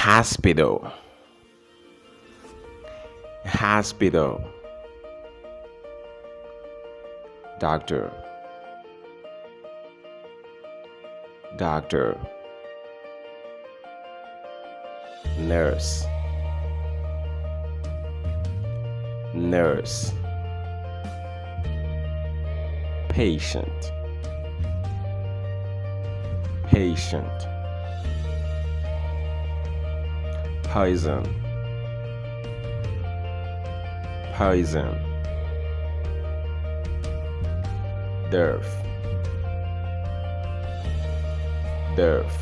hospital, hospital, doctor, doctor, nurse, nurse, patient, patient, poison, poison, dearth, dearth,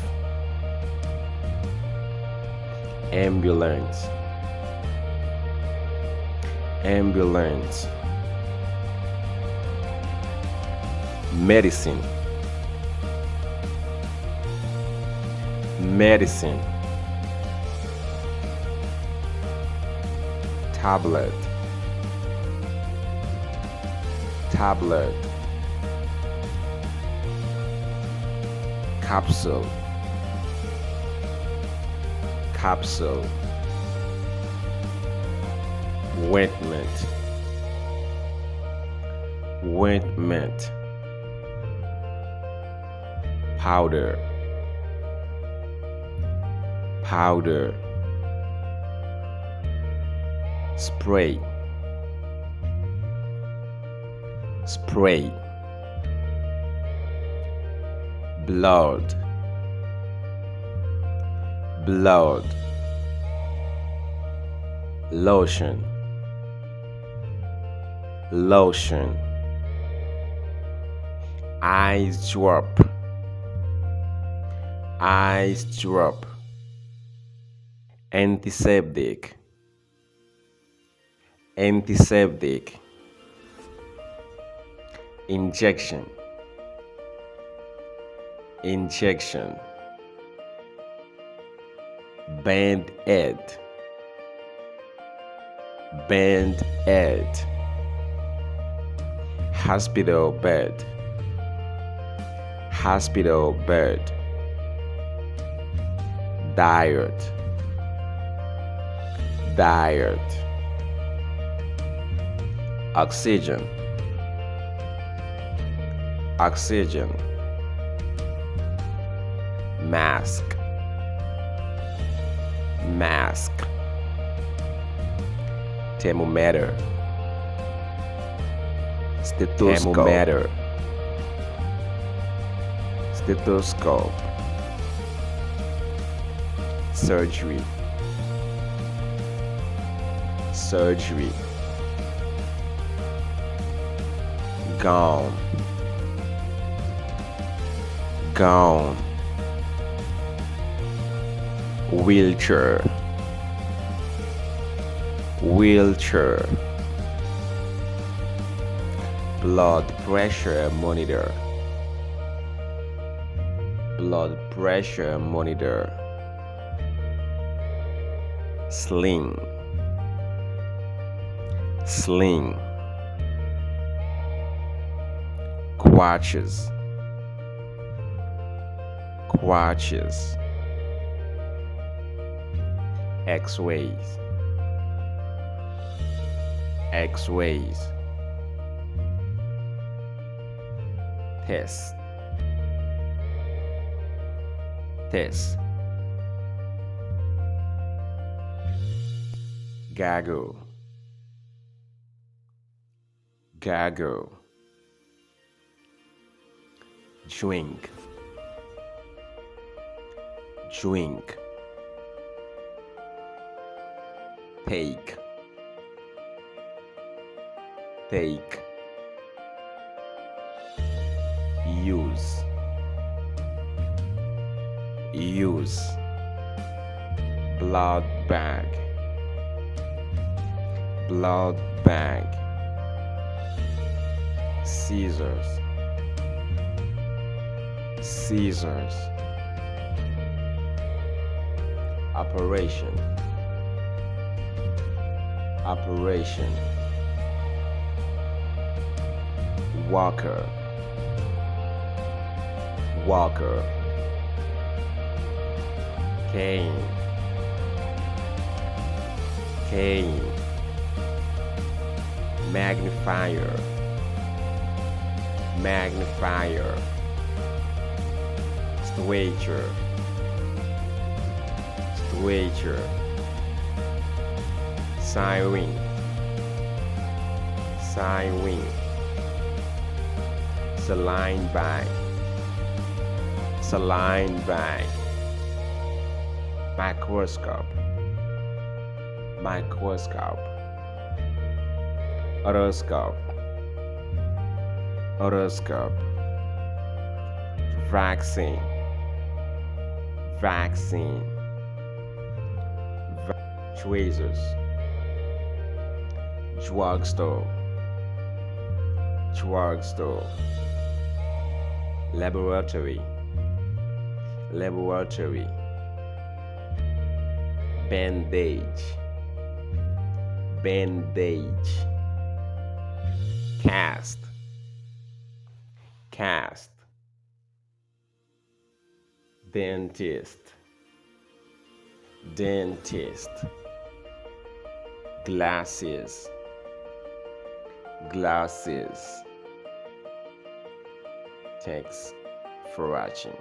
ambulance, ambulance, medicine, medicine, tablet, tablet, capsule, capsule, ointment, ointment, powder, powder, spray, spray, blood, blood, lotion, lotion, eyes drop, eyes drop, antiseptic, antiseptic, injection, injection, band-aid, band-aid, hospital bed, hospital bed, diet, diet, oxygen, oxygen, mask, mask, thermometer, stethoscope, thermometer, stethoscope, surgery, surgery, gown, gown, wheelchair, wheelchair, blood pressure monitor, blood pressure monitor, sling, sling, crutches, crutches, x-rays, x-rays, test, test, gargle, gargle, drink, drink, take, take, use, use, blood bag, blood bag, scissors, scissors, operation, operation, walker, walker, cane, cane, magnifier, magnifier, stretcher, stretcher, Syring, Syring, Saline bag, Saline bag, microscope, microscope, otoscope, otoscope, vaccine, vaccine, Tweezers, drugstore, drugstore, laboratory, laboratory, bandage, bandage, cast, cast, dentist, dentist, glasses, glasses. Thanks for watching.